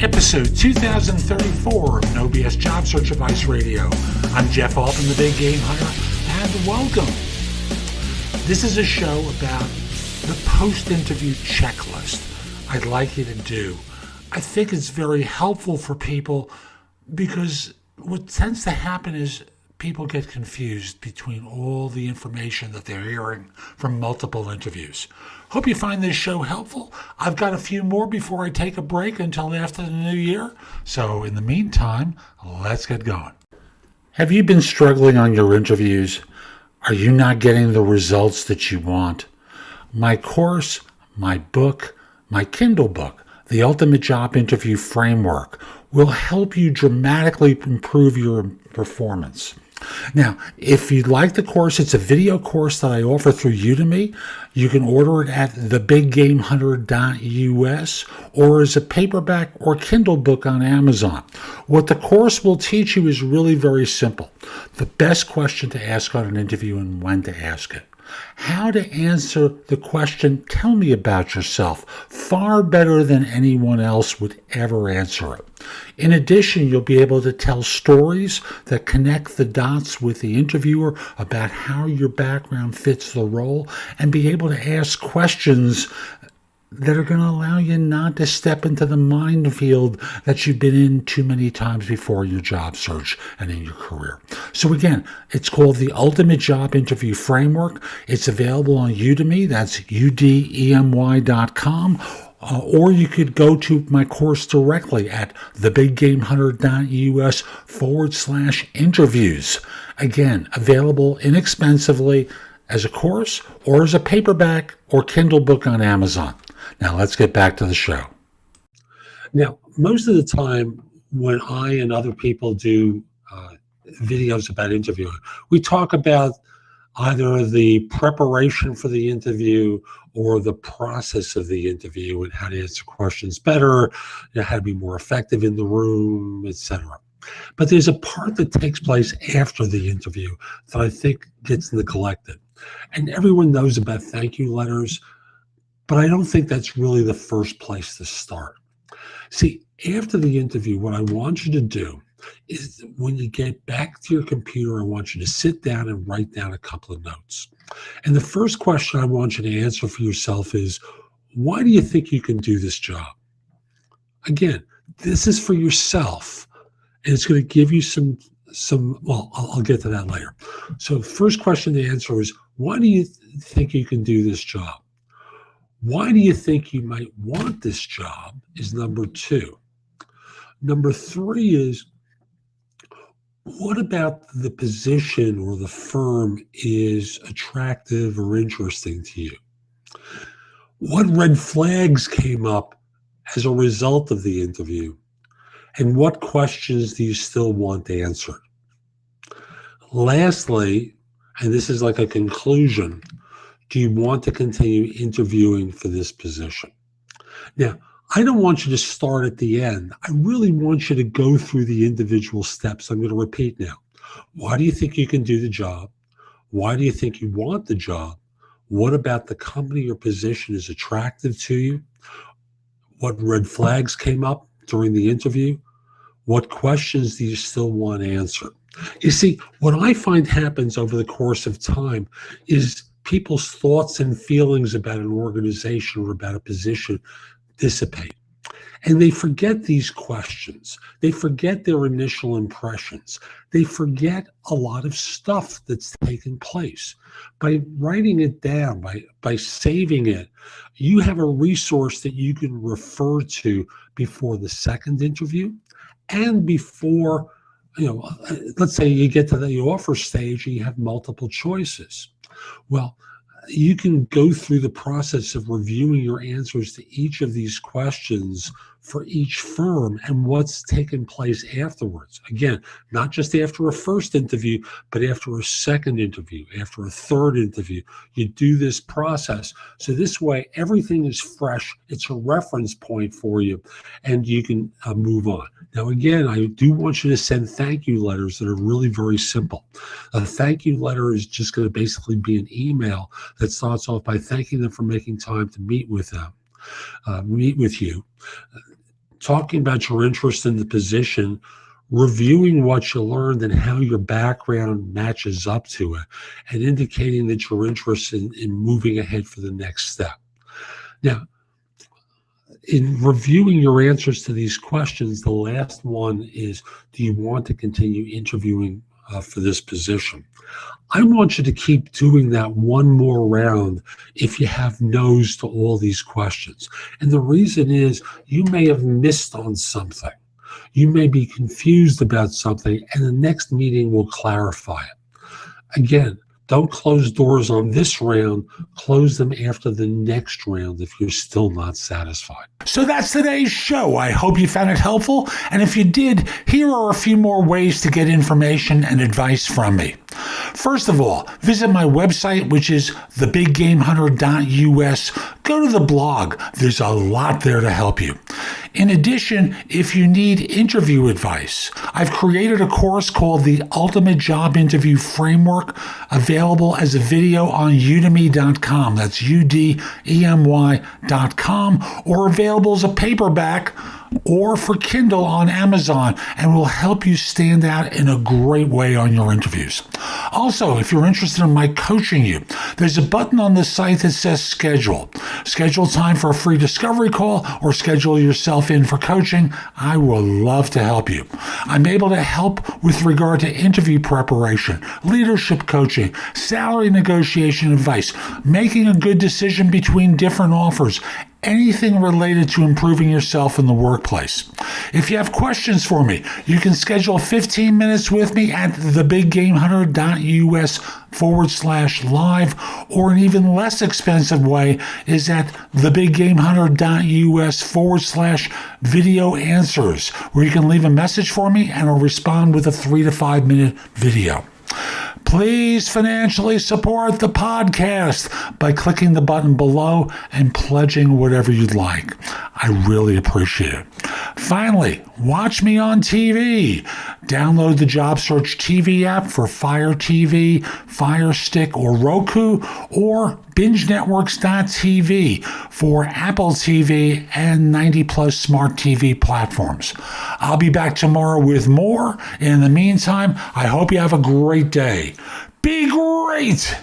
Episode 2034 of No BS Job Search Advice Radio. I'm Jeff Altman, the Big Game Hunter, and welcome. This is a show about the post-interview checklist I'd like you to do. I think it's very helpful for people because what tends to happen is people get confused between all the information that they're hearing from multiple interviews. Hope you find this show helpful. I've got a few more before I take a break until after the new year. So in the meantime, let's get going. Have you been struggling on your interviews? Are you not getting the results that you want? My course, my book, my Kindle book, The Ultimate Job Interview Framework, will help you dramatically improve your performance. Now, if you'd like the course, it's a video course that I offer through Udemy. You can order it at thebiggamehunter.us or as a paperback or Kindle book on Amazon. What the course will teach you is really very simple. The best question to ask on an interview and when to ask it. How to answer the question, tell me about yourself, far better than anyone else would ever answer it. In addition, you'll be able to tell stories that connect the dots with the interviewer about how your background fits the role and be able to ask questions that are going to allow you not to step into the minefield that you've been in too many times before in your job search and in your career. So again, it's called the Ultimate Job Interview Framework. It's available on Udemy. That's udemy.com. Or you could go to my course directly at thebiggamehunter.us/interviews. Again, available inexpensively as a course or as a paperback or Kindle book on Amazon. Now let's get back to the show. Now, most of the time when I and other people do videos about interviewing, we talk about either the preparation for the interview or the process of the interview and how to answer questions better, how to be more effective in the room, etc. But there's a part that takes place after the interview that I think gets neglected. And everyone knows about thank you letters, but I don't think that's really the first place to start. See, after the interview, what I want you to do is when you get back to your computer, I want you to sit down and write down a couple of notes. And the first question I want you to answer for yourself is, why do you think you can do this job? Again, this is for yourself, and it's going to give you some. Well, I'll get to that later. So first question to answer is, why do you think you can do this job? Why do you think you might want this job is number two. Number three is, what about the position or the firm is attractive or interesting to you? What red flags came up as a result of the interview? And what questions do you still want answered? Lastly, and this is like a conclusion, do you want to continue interviewing for this position? Now, I don't want you to start at the end. I really want you to go through the individual steps. I'm going to repeat now. Why do you think you can do the job? Why do you think you want the job? What about the company or position is attractive to you? What red flags came up during the interview? What questions do you still want answered? You see, what I find happens over the course of time is people's thoughts and feelings about an organization or about a position dissipate. And they forget these questions. They forget their initial impressions. They forget a lot of stuff that's taken place. By writing it down, by saving it, you have a resource that you can refer to before the second interview and before, let's say you get to the offer stage and you have multiple choices. Well, you can go through the process of reviewing your answers to each of these questions for each firm and what's taken place afterwards. Again, not just after a first interview, but after a second interview, after a third interview. You do this process. So this way, everything is fresh. It's a reference point for you, and you can move on. Now, again, I do want you to send thank you letters that are really very simple. A thank you letter is just going to basically be an email that starts off by thanking them for making time to meet with you. talking about your interest in the position, reviewing what you learned and how your background matches up to it, and indicating that you're interested in moving ahead for the next step. Now, in reviewing your answers to these questions, the last one is, do you want to continue interviewing for this position? I want you to keep doing that one more round if you have no's to all these questions. And the reason is you may have missed on something. You may be confused about something, and the next meeting will clarify it. Again, don't close doors on this round. Close them after the next round if you're still not satisfied. So that's today's show. I hope you found it helpful. And if you did, here are a few more ways to get information and advice from me. First of all, visit my website, which is thebiggamehunter.us. Go to the blog. There's a lot there to help you. In addition, if you need interview advice, I've created a course called the Ultimate Job Interview Framework, available as a video on udemy.com. That's udemy.com, or available as a paperback or for Kindle on Amazon, and will help you stand out in a great way on your interviews. Also, if you're interested in my coaching you, there's a button on the site that says schedule. Schedule time for a free discovery call or schedule yourself in for coaching. I will love to help you. I'm able to help with regard to interview preparation, leadership coaching, salary negotiation advice, making a good decision between different offers, anything related to improving yourself in the workplace. If you have questions for me, you can schedule 15 minutes with me at thebiggamehunter.us/live, or an even less expensive way is at thebiggamehunter.us/video answers, where you can leave a message for me and I'll respond with a 3 to 5 minute video. Please financially support the podcast by clicking the button below and pledging whatever you'd like. I really appreciate it. Finally, watch me on TV. Download the Job Search TV app for fireTV, Fire Stick, or Roku, or BingeNetworks.tv for Apple TV and 90-plus smart TV platforms. I'll be back tomorrow with more. In the meantime, I hope you have a great day. Be great!